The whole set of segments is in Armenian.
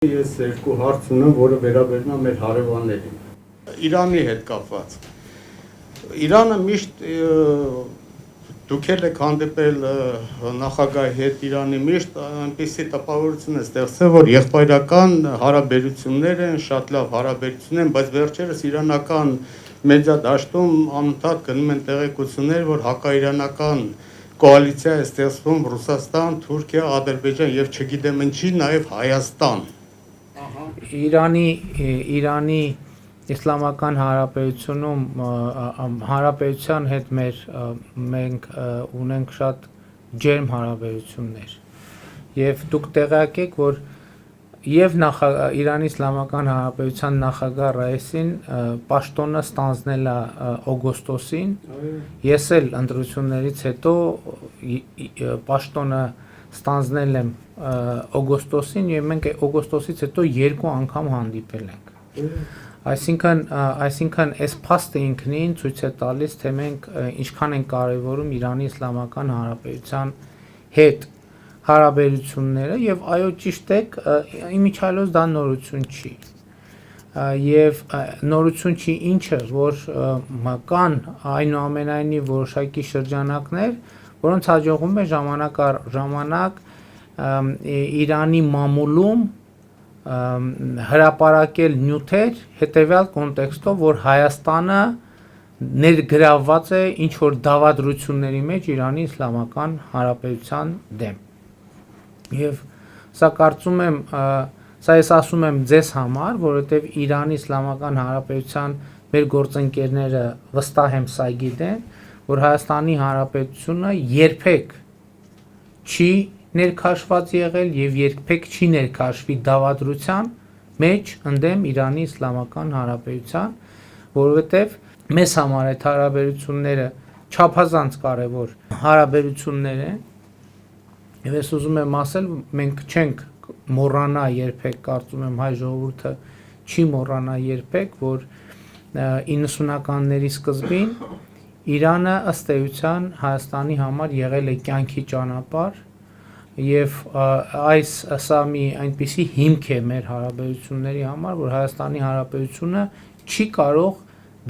Ես երկու հարց ունեմ, որը վերաբերում է մեր հարևաններին։ Իրանի հետ կապված։ Իրանը միշտ դուք եք հանդիպել նախագահի հետ Իրանի միշտ այնպիսի տպավորություն է ստեղծել, որ եղբայրական հարաբերություններ են, շատ լավ հարաբերություններ են, բայց վերջերս իրանական մեդիա դաշտում անընդհատ գնում են տեղեկություններ, որ հակաիրանական կոալիցիա է ստեղծվում Ռուսաստան, Թուրքիա, Ադրբեջան եւ չգիտեմ ինչի, նաեւ Հայաստան։ Իրանի իսլամական հանրապետության հետ մենք ունենք շատ ջերմ հարաբերություններ եւ դուք տեղյակ եք, որ եւ Իրանի իսլամական հանրապետության նախագահ Ռայիսին պաշտոնը ստանձնել է օգոստոսին, ես էլ ընտրություններից հետո պաշտոնը ստանձնել եմ օգոստոսին եւ մենք օգոստոսից հետո երկու անգամ հանդիպել ենք։ Այսինքն այս փաստը ինքնին ցույց է տալիս, թե մենք ինչքան ենք կարևորում Իրանի Իսլամական Հանրապետության հետ հարաբերությունները եւ այո ճիշտ եք, իմիջիայլոց դա նորություն չի։ Եւ նորություն չի ինչը, որ կան այնուամենայնիվ որոշակի շրջանակներ, որոնց հաջողվում է ժամանակ առ ժամանակ Իրանի մամուլում հրապարակել նյութեր հետևյալ կոնտեքստով, որ Հայաստանը ներգրավված է ինչ որ դավադրությունների մեջ Իրանի Իսլամական Հանրապետության դեմ։ Եվ սա կարծում եմ, սա ես ասում եմ ձեզ համար, որովհետև Իրանի Իսլամական Հանրապետության մեր գործընկերները վստահ եմ սա գիտեն, որ Հայաստանի Հանրապետությունը երբեք չի ներքաշված եղել եւ երբեք չի ներքաշվի դավադրության մեջ ընդդեմ Իրանի Իսլամական Հանրապետության, որովհետեւ մեզ համար այդ հարաբերությունները չափազանց կարևոր հարաբերություններ են եւ ես ուզում եմ ասել, մենք չենք մոռանա երբեք, կարծում եմ հայ ժողովուրդը չի մոռանա երբեք, որ 90-ականների սկզբին Իրանը ըստ էության Հայաստանի համար եղել է կյանքի ճանապարհ եւ սա մի այնպիսի հիմք է մեր հարաբերությունների համար, որ Հայաստանի Հանրապետությունը չի կարող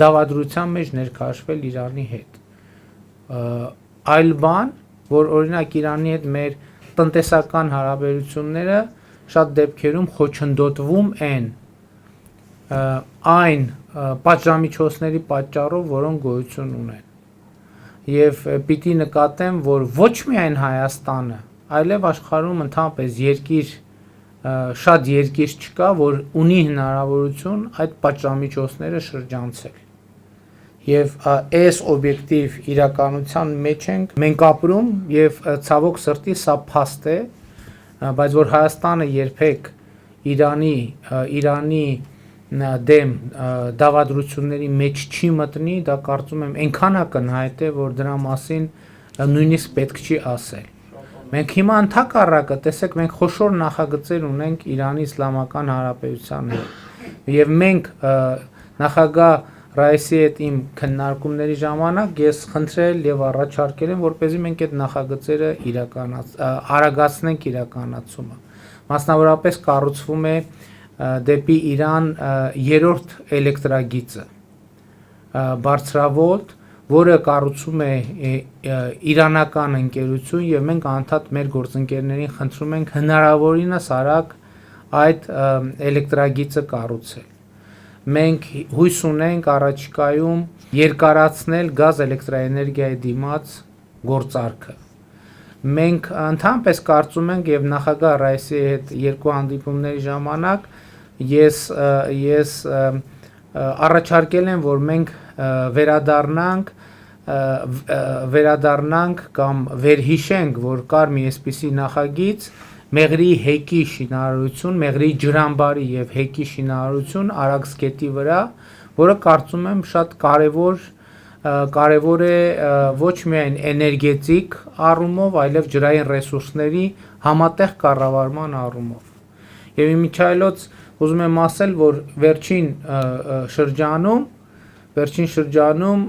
դավադրության մեջ ներքաշվել Իրանի հետ։ Այլ բան, որ օրինակ Իրանի հետ մեր տնտեսական հարաբերությունները շատ դեպքերում խոչընդոտվում են այն պատժամիջոցների պատճառով, որոնք գոյություն ունեն։ Եվ պիտի նկատեմ, որ ոչ միայն Հայաստանը, այլև աշխարհում ընդհանրապես շատ երկիր չկա, որ ունի հնարավորություն այդ պատժամիջոցները շրջանցել։ Եվ այս օբյեկտիվ իրականության մեջ ենք մենք ապրում եւ ցավոք սրտի սա փաստ է, բայց որ Հայաստանը երբեք Իրանի դեմ դավադրությունների մեջ չի մտնի, դա կարծում եմ այնքան ակնհայտ է, որ դրա մասին նույնիսկ պետք չի ասել։ Մենք հիմա ընդհակառակը, տեսեք, մենք խոշոր նախագծեր ունենք Իրանի Իսլամական Հանրապետության հետ։ Եվ մենք նախագահ Ռայիսի հետ իմ քննարկումների ժամանակ ես խնդրել եւ առաջարկել եմ, որպեսզի մենք այդ նախագծերը արագացնենք իրականացումը։ Մասնավորապես կառուցվում է դեպի Իրան երրորդ էլեկտրագիծը բարձրավոլտ, որը կառուցում է իրանական ընկերություն եւ մենք անդադ մեր գործընկերներին խնդրում ենք հնարավորինս արագ այդ էլեկտրագիծը կառուցել։ Մենք հույս ունենք առաջիկայում երկարացնել գազ էլեկտրաէներգիայի դիմաց գործարքը։ Մենք ընդհանրապես կարծում ենք եւ նախագահ Ռայիսի հետ երկու հանդիպումների ժամանակ ես առաջարկել եմ, որ մենք վերադառնանք կամ վերհիշենք, որ կար մի այսպիսի նախագիծ Մեղրի հեկի շինարարություն, Մեղրի ջրամբարի եւ հեկի շինարարություն Արաքսգետի վրա, որը կարծում եմ շատ կարևոր է ոչ միայն էներգետիկ առումով, այլև ջրային ռեսուրսների համատեղ կառավարման առումով։ Եվ իմիջիայլոց ուզում եմ ասել, որ վերջին շրջանում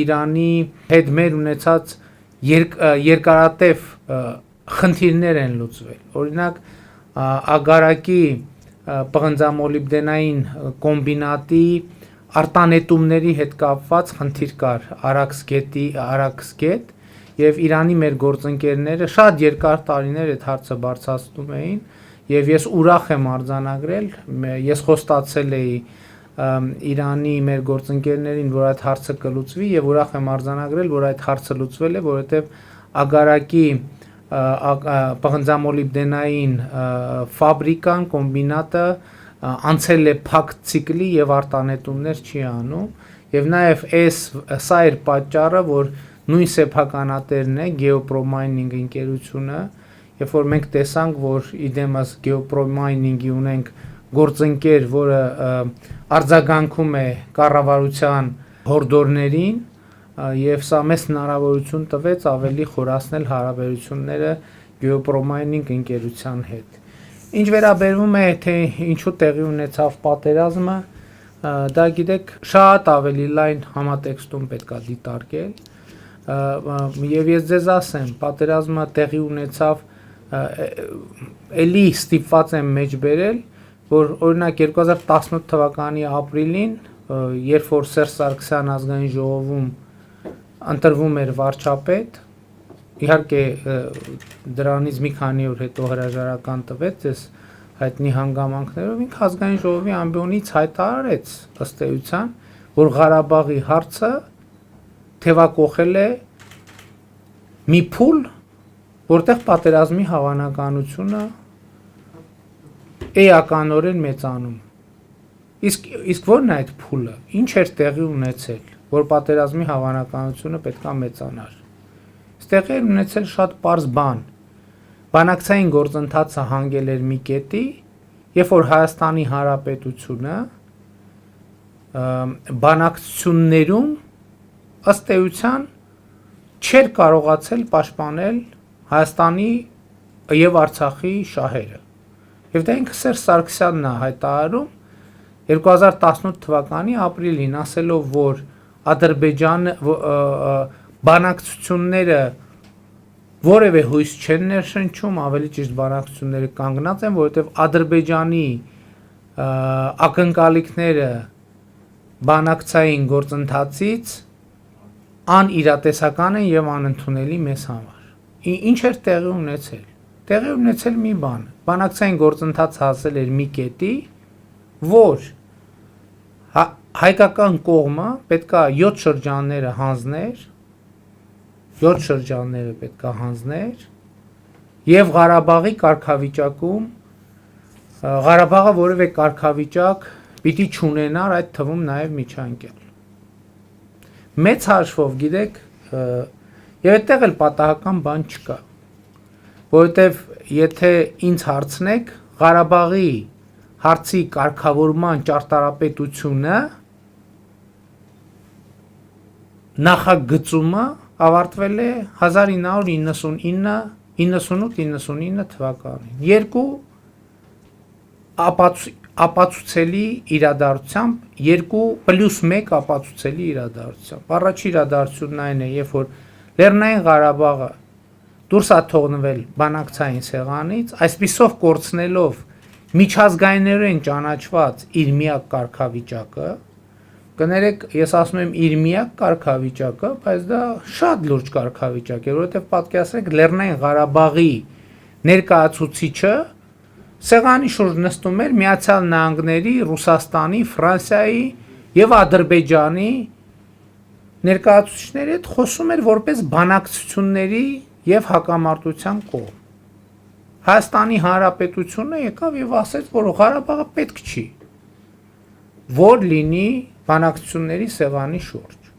Իրանի հետ մեր ունեցած երկարատև խնդիրներ են լուծվել։ Օրինակ, ագարակի պղնձամոլիբդենային կոմբինատի արտանետումների հետ կապված խնդիր կար Արաքսգետ եւ Իրանի մեր գործընկերները շատ երկար տարիներ այդ հարցը բարձրացնում էին եւ ես ուրախ եմ արձանագրել ես խոստացել էի Իրանի մեր գործընկերներին որ այդ հարցը կլուծվի եւ ուրախ եմ արձանագրել որ այդ հարցը լուծվել է որովհետեւ Ագարակի պղնձամոլիբդենային ֆաբրիկան կոմբինատը անցել է փակ ցիկլի եւ արտանետումներ չի անում եւ նաեւ սա էր պատճառը որ նույն սեփականատերն է Geopromining ընկերությունը երբ որ մենք տեսանք որ իդեմս Geopromining-ի ունենք գործընկեր որը արձագանքում է կառավարության հորդորներին եւ սա մեծ հնարավորություն տվեց ավելի խորացնել հարաբերությունները Geopromining ընկերության հետ Ինչ վերաբերվում է թե ինչու տեղի ունեցավ պատերազմը դա գիտեք շատ ավելի լայն համատեքստում պետքա դիտարկել եւ ես ձեզ ասեմ պատերազմը տեղի ունեցավ էլի ստիպված եմ մեջ բերել որ օրինակ 2018 թվականի ապրիլին երբ որ Սերժ Սարգսյան ազգային ժողովում ընտրվում էր վարչապետ իհարկե դրանից մի քանի օր հետո հրաժարական տվեց այս հայտնի հանգամանքներով ինքը ազգային ժողովի ամբիոնից հայտարարեց ըստ էության որ Ղարաբաղի հարցը թևակողել է մի փուլ որտեղ պատերազմի հավանականությունը էականորեն մեծանում իսկ ո՞րն է այդ փուլը ինչ էր տեղի ունեցել որ պատերազմի հավանականությունը պետքա մեծանար Ստեղ էր ունեցել շատ པարզ բան բանակցային գործընթացը հանգել էր մի կետի երբ որ Հայաստանի Հանրապետությունը բանակցություններում ըստ էության չէր կարողացել պաշտպանել Հայաստանի եւ Արցախի շահերը եւ դա ինքը Սերժ Սարգսյանն է հայտարարում 2018 թվականի ապրիլին ասելով որ Ադրբեջանը բանակցությունները որևէ հույս չեն ներշնչում ավելի ճիշտ բանակցությունները կանգնած են որովհետեւ Ադրբեջանի ակնկալիքները բանակցային գործընթացից անիրատեսական են եւ անընդունելի մեզ համար ինչ էր տեղի ունեցել մի բան բանակցային գործընթաց հասել էր մի կետի որ հայկական կողմը պետքա 7 շրջանները հանձներ 7 շրջանները պետքա հանձներ եւ Ղարաբաղի կարգավիճակում Ղարաբաղը որևէ կարգավիճակ պիտի չունենար այդ թվում նաեւ միջանկյալ մեծ հաշվով գիտեք եւ այդտեղ էլ պատահական բան չկա որովհետեւ եթե ինձ հարցնեք Ղարաբաղի հարցի կարգավորման ճարտարապետությունը նախագծումը ավարտվել է 1998-99 թվականին երկու ապացուցելի իրադարձությամբ 2+1 ապացուցելի իրադարձությամբ առաջի իրադարձությունն այն է երբ որ Լեռնային Ղարաբաղը դուրս է թողնվել բանակցային սեղանից այսպիսով կորցնելով միջազգայինորեն ճանաչված իր միակ կարգավիճակը կներեք ես ասում եմ իր միակ կարգավիճակը բայց դա շատ լուրջ կարգավիճակ է որովհետև պատկերացրեք Լեռնային Ղարաբաղի ներկայացուցիչը սեղանի շուրջ նստում էր Միացյալ Նահանգների, Ռուսաստանի, Ֆրանսիայի եւ Ադրբեջանի ներկայացուցիչների հետ խոսում էր որպես բանակցությունների եւ հակամարտության կողմ Հայաստանի Հանրապետությունը եկավ եւ ասեց, որ Ղարաբաղը պետք չի, որ լինի բանակցությունների սեղանի շուրջ։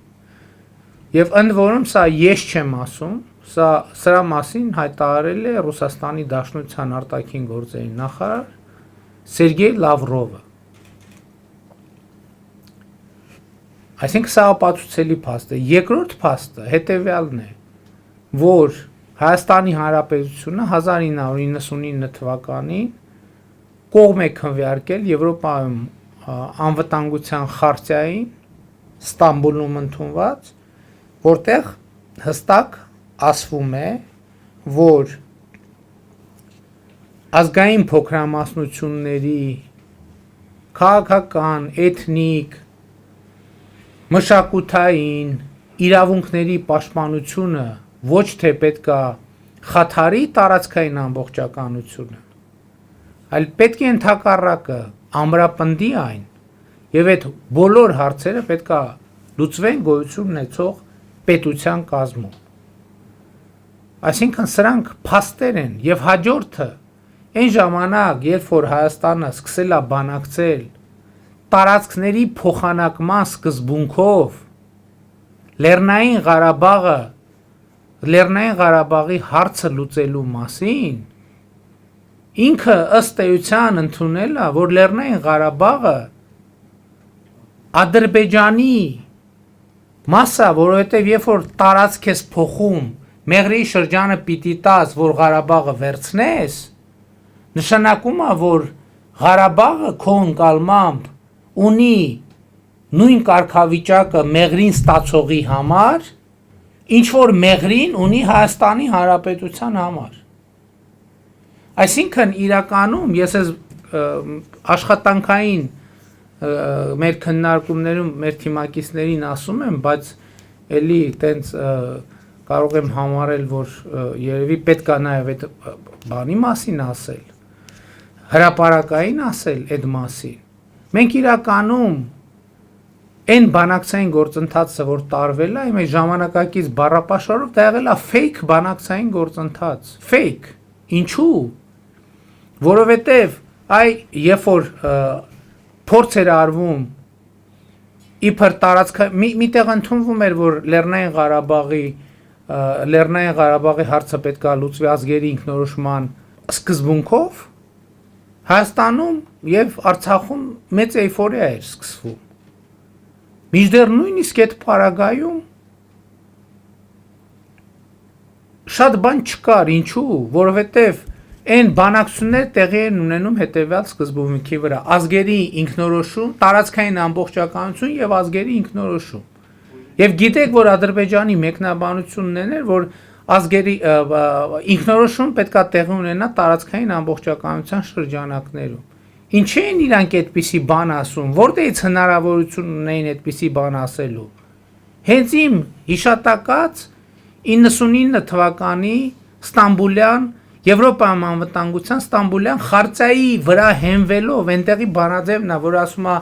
Եվ ընդ որում սա ես չեմ ասում, սրա մասին հայտարարել է Ռուսաստանի Դաշնության արտաքին գործերի նախարար Սերգեյ Լավրովը։ Այսինքն սա ապացուցելի փաստ է։ Երկրորդ փաստը հետեւյալն է, որ Հայաստանի Հանրապետությունը 1999 թվականին կողմ է քննարկել Եվրոպայում անվտանգության խարտիային Ստամբուլում ընդունված, որտեղ հստակ ասվում է, որ ազգային փոքրամասնությունների քաղաքական, էթնիկ, մշակութային իրավունքների պաշտպանությունը ոչ թե պետքա խաթարի տարածքային ամբողջականությունը, այլ պետք է ընդհակառակը ամրապնդի այն եւ այդ բոլոր հարցերը պետքա լուծվեն գոյություն ունեցող պետության կազմում։ Այսինքն սրանք փաստեր են եւ հաջորդը այն ժամանակ, երբ որ Հայաստանը սկսել է բանակցել տարածքների փոխանակման սկզբունքով Լեռնային Ղարաբաղի հարցը լուծելու մասին, ինքը ըստ էության ընդունել է, որ Լեռնային Ղարաբաղը Ադրբեջանի մասը, որովհետև երբ որ տարածք ես փոխում, Մեղրիի շրջանը պիտի տաս, որ Ղարաբաղը վերցնես, նշանակում է, որ Ղարաբաղը քո ընկալմամբ ունի նույն կարգավիճակը Մեղրին ստացողի համար, ինչ որ Մեղրին ունի Հայաստանի Հանրապետության համար։ Այսինքն իրականում ես այս աշխատանքային մեր քննարկումներում մեր թիմակիցներին ասում եմ, բայց էլի տենց կարող եմ համարել, որ երևի պետք է նաև այդ բանի մասին ասել, հրապարակային ասել այդ մասին։ Մենք իրականում այն բանակցային գործընթացը, որ տարվել է, իմ ժամանակակից բառապաշարով դա եղել է fake բանակցային գործընթաց, fake։ Ինչու՞։ Որովհետև երբ որ փորձ էր արվում իբր տարածքը միտեղ ընդունվում էր, որ Լեռնային Ղարաբաղի հարցը պետք է լուծվի ազգերի ինքնորոշման սկզբունքով, Հայաստանում եւ Արցախում մեծ էյֆորիա էր սկսվում։ Մինչդեռ նույնիսկ այդ պարագայում շատ բան չկար, ինչու, որովհետև այն բանակցությունները տեղի են ունենում հետևյալ սկզբունքի վրա՝ ազգերի ինքնորոշում, տարածքային ամբողջականություն եւ ազգերի ինքնորոշում։ Եվ գիտեք, որ Ադրբեջանի մեկնաբանությունն էր, որ ազգերի ինքնորոշում պետքա տեղի ունենա տարածքային ամբողջականության շրջանակներում։ Ինչի են իրանք այդպիսի բան ասում, որտեղից հնարավորություն ունեին այդպիսի բան ասելու։ Հենց իմ հիշատակած 99 թվականի Ստամբուլյան Եվրոպայում անվտանգության Ստամբուլյան խարտայի վրա հենվելով այնտեղի բանաձևն է, որ ասում է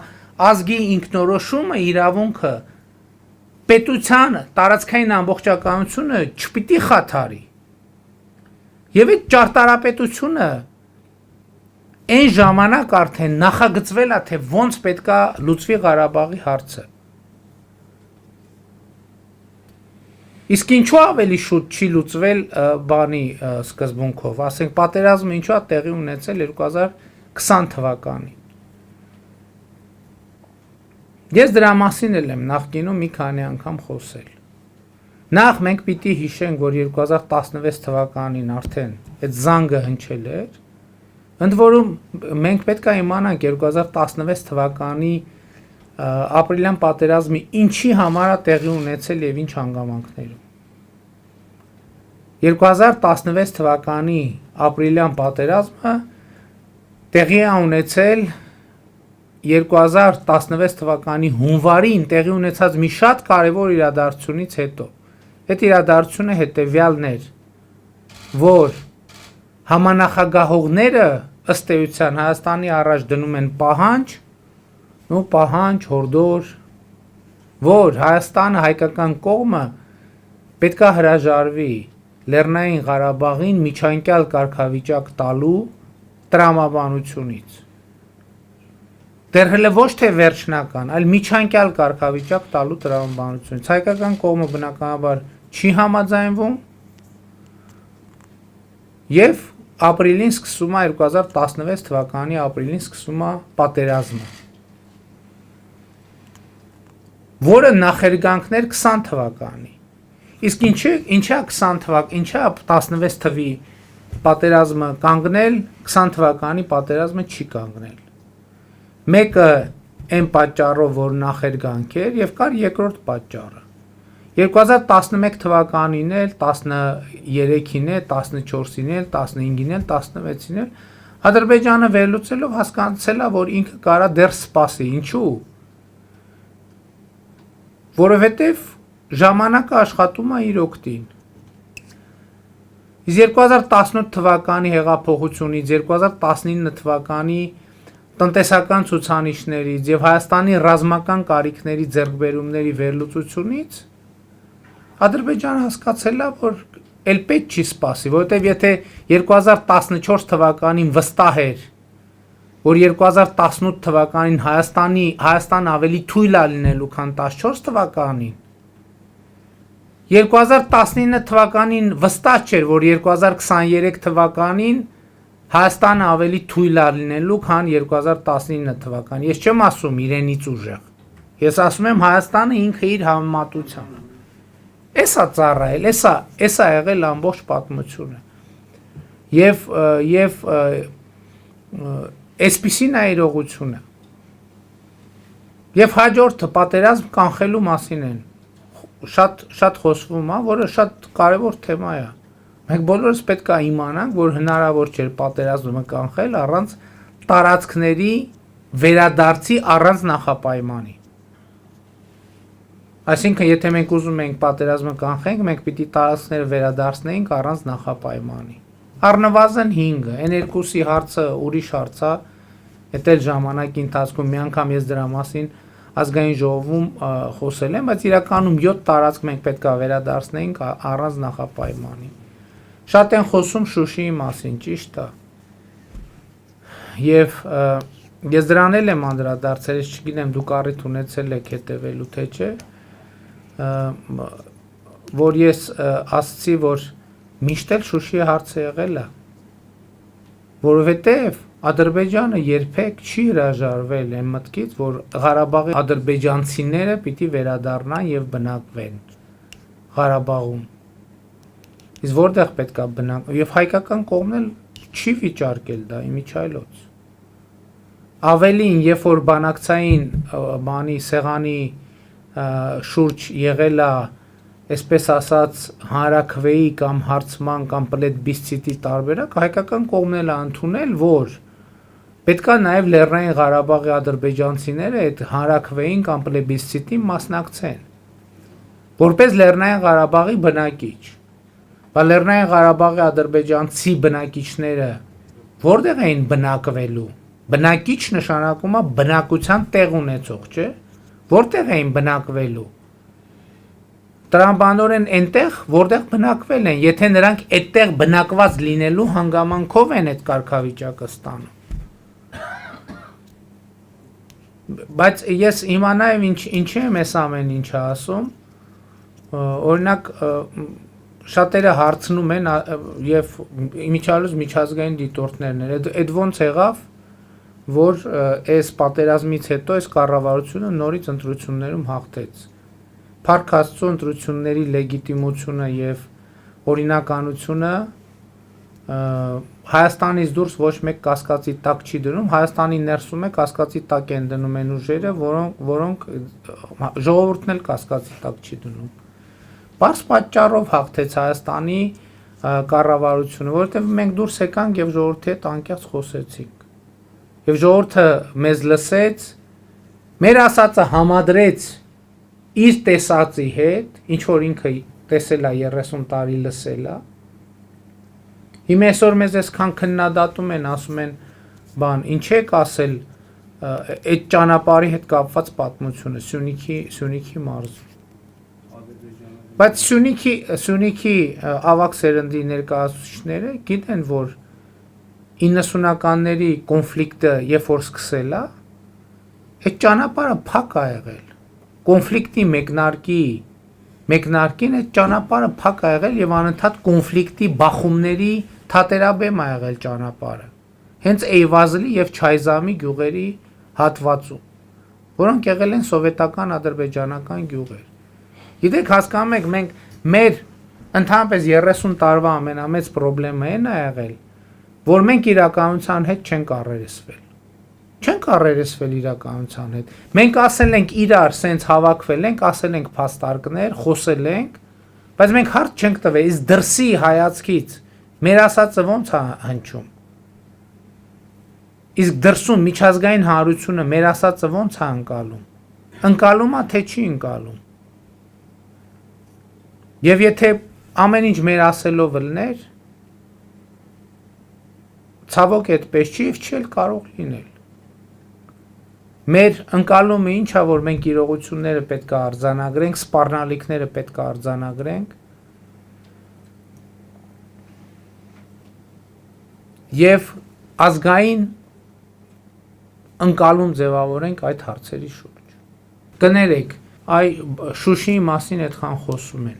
ազգի ինքնորոշումը իրավունքը պետության տարածքային ամբողջականությունը չպիտի խաթարի։ Եվ այդ ճարտարապետությունը այն ժամանակ արդեն նախագծվել է, թե ոնց պետքա լուծվի Ղարաբաղի հարցը։ Իսկ ինչու ավելի շուտ չի լուծվել բանի սկզբունքով, ասենք պատերազմը ինչու է տեղի ունեցել 2020 թվականին։ Ես դրա մասին էլ եմ նախկինում մի քանի անգամ խոսել։ Նախ մենք պիտի հիշենք, որ 2016 թվականին արդեն այդ զանգը հնչել էր, ընդ որում մենք պետք է իմանանք 2016 թվականի ապրիլյան պատերազմի ինչի համար է տեղի ունեցել եւ ինչ հանգամանքներում։ 2016 թվականի ապրիլյան պատերազմը տեղի է ունեցել 2016 թվականի հունվարին տեղի ունեցած մի շատ կարևոր իրադարձությունից հետո։ Այդ իրադարձությունը հետևյալն էր, որ համանախագահողները ըստ էության Հայաստանի առաջ դնում են պահանջ, հորդոր, որ Հայաստանը հայկական կողմը պետքա հրաժարվի Լեռնային Ղարաբաղին միջանկյալ կարգավիճակ տալու տրամաբանությունից։ Դեռ հələ ոչ թե վերջնական, այլ միջանկյալ կարգավիճակ տալու տրամաբանությունից։ Հայկական կողմը բնականաբար չի համաձայնվում եւ ապրիլին սկսում է 2016 թվականի ապրիլին սկսում է պատերազմը, որը նախերգանքներ 20 թվականի։ Իսկ ինչա 20 թվական, ինչա 16 թվի պատերազմը կանգնել, 20 թվականի պատերազմը չի կանգնել։ Մեկը այն պատճառով, որ նախերգանք էր, եւ կար երկրորդ պատճառը։ 2011 թվականին էլ, 13-ին էլ, 14-ին էլ, 15-ին էլ, 16-ին էլ Ադրբեջանը վերլուծելով հասկացել է, որ ինքը կարա դեռ սպասի, ինչու՞։ Որովհետև ժամանակը աշխատում է իր օգտին։ Իսկ 2018 թվականի հեղափոխությունից, 2019 թվականի տնտեսական ցուցանիշներից եւ Հայաստանի ռազմական կարիքների ձեռքբերումների վերլուծությունից Ադրբեջանը հասկացել է, որ էլ պետք չի սպասի, որովհետև եթե 2014 թվականին վստահ էր, որ 2018 թվականին Հայաստան ավելի թույլ է լինելու, քան 14 թվականին, 2019 թվականին վստահ չէր, որ 2023 թվականին Հայաստանը ավելի թույլ է լինելու, քան 2019 թվականին։ Ես չեմ ասում իրենից ուժեղ։ Ես ասում եմ Հայաստանը ինքը իր համեմատությամբ։ Էսա ծառայել, էսա եղել ամբողջ պատմությունը։ Եվ այսպիսին է իրողությունը։ Եվ հաջորդը պատերազմ կանխելու մասին են։ Շատ խոսվում է, որը շատ կարևոր թեմա է։ Մենք բոլորս պետք է իմանանք, որ հնարավոր չէ պատերազմը կանխել առանց տարածքների վերադարձի առանց նախապայմանի։ Այսինքն, եթե մենք ուզում ենք պատերազմը կանխենք, մենք պիտի տարածքները վերադարձնենք առանց նախապայմանի։ Առնվազն 5-ը, այն երկուսի հարցը ուրիշ հարց է, այդ էլ ժամանակի ընթացքում մի անգամ ես դրա մասին ազգային ժողովում խոսել եմ, բայց իրականում 7 տարածք մենք պետք է վերադարձնենք առանց նախապայմանի։ Շատ են խոսում Շուշիի մասին, ճիշտ է։ Եվ ես դրան էլ եմ անդրադարձել, չգիտեմ դուք առիթ ունեցել եք հետևելու թե չէ, որ ես ասացի, որ միշտ էլ Շուշիի հարցը եղել է, որովհետև Ադրբեջանը երբեք չի հրաժարվել այն մտքից, որ Ղարաբաղի ադրբեջանցիները պիտի վերադառնան եւ բնակվեն Ղարաբաղում։ Իսկ որտեղ պետք է բնակվեն, եւ հայկական կողմն էլ չի վիճարկել դա իմիջայլոց։ Ավելին, երբ որ բանակցային բանի սեղանի շուրջ եղել է, այսպես ասած, հանրաքվեի կամ հարցման կամ պլեբիսցիտի տարբերակ, հայկական կողմն էլ ընդունել, որ պետք է նաև Լեռնային Ղարաբաղի ադրբեջանցիները այդ հանրաքվեին կամ պլեբիսցիտին մասնակցեն, որպես Լեռնային Ղարաբաղի բնակիչ։ Բայց Լեռնային Ղարաբաղի ադրբեջանցի բնակիչները որտեղ էին բնակվելու։ Բնակիչ նշանակում է բնակության տեղ ունեցող, չէ՞։ Որտեղ էին բնակվելու։ Տրամաբանորեն այնտեղ, որտեղ բնակվել են, եթե նրանք այդտեղ բնակված լինելու հանգամանքով են այդ կարգավիճակը ստանում։ Բայց ես իմանայեմ ինչի եմ այս ամեն ինչը ասում, օրինակ շատերը հարցնում են եւ իմիջիալոց միջազգային դիտորդներն են, այդ ոնց եղավ, որ այս պատերազմից հետո այս կառավարությունը նորից ընտրություններում հաղթեց։ Փառք Աստծո ընտրությունների լեգիտիմությունը եւ օրինականությունը Հայաստանից դուրս ոչ մեկ կասկածի տակ չի դնում, Հայաստանի ներսում է կասկածի տակ են դնում այն ուժերը, որոնք ժողովուրդն էլ կասկածի տակ չի դնում։ Բարձ պատճառով հաղթեց Հայաստանի կառավարությունը, որովհետև մենք դուրս եկանք եւ ժողովրդի հետ անկեղծ խոսեցինք։ Եվ ժողովուրդը մեզ լսեց, մեր ասածը համադրեց իր տեսածի հետ, ինչ որ ինքը տեսել է 30 տարի լսել է։ Հիմա այսօր մեզ այսքան քննադատում են, ասում են, բան, ինչ եք ասել այդ ճանապարհի հետ կապված պատմությունը Սյունիքի մարզում։ Բայց Սյունիքի ավագ սերնդի ներկայացուցիչները գիտեն, որ 90-ականների կոնֆլիկտը երբ որ սկսել է, այդ ճանապարհը փակ է եղել։ Կոնֆլիկտի մեկնարկին այդ ճանապարհը փակ է եղել եւ անընդհատ կոնֆլիկտի բախումների թատերաբեմ է եղել ճանապարհը։ Հենց Էյվազլի եւ Չայզամի գյուղերի հատվածում, որոնք եղել են սովետական ադրբեջանական գյուղեր։ Գիտեք, հասկանում եք, մենք մեր ընդհանրապես 30 տարվա ամենամեծ խնդրեմը այն է եղել, որ մենք իրականության հետ չենք առերեսվել։ Չենք առերեսվել իրականության հետ։ Մենք ասել ենք իրար սենց հավաքվել ենք, ասել ենք փաստարկներ, խոսել ենք, բայց մենք հարց չենք տվել, իսկ դրսի հայացքից մեր ասածը ո՞նց է հնչում։ Իսկ դրսում միջազգային հանրությունը մեր ասածը ո՞նց է ընկալում։ Ընկալում է թե չի ընկալում։ Եվ եթե ամեն ինչ մեր ասելով լներ, ցավոք այդպես չի եւ չի կարող լինել։ Մեր ընկալումը ինչա, որ մենք իրողությունները պետք է արձանագրենք, սպառնալիքները պետք է արձանագրենք եւ ազգային ընկալում ձևավորենք այդ հարցերի շուրջ։ Կներեք, այ Շուշիի մասին այդքան խոսում են։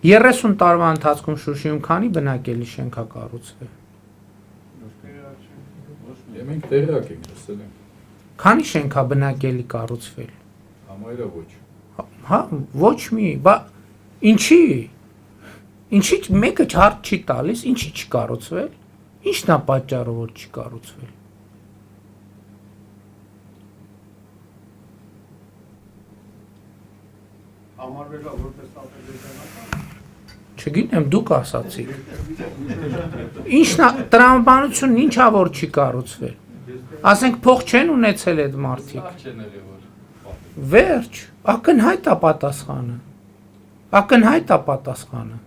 30 տարվա ընթացքում Շուշիում քանի բնակելի շենք է կառուցվել։ Մենք տեղյակ ենք, ասել ենք։ Քանի շենք է բնակելի կառուցվել։ Համարյա ոչ։ Հա, ոչ մի, բա ինչի։ Ինչի մեկը հարց չի տալիս, ինչի չի կառուցվել։ Ինչն է պատճառը, որ չի կառուցվել։ Համարվել է որպես արտադրական։ Չգիտեմ, դուք ասացիք։ Ինչն է տրամաբանությունն ինչա որ չի կառուցվել։ Ասենք փող չեն ունեցել այդ մարդիկ։ Վերջ, ակնհայտ է պատասխանը։ Ակնհայտ է պատասխանը։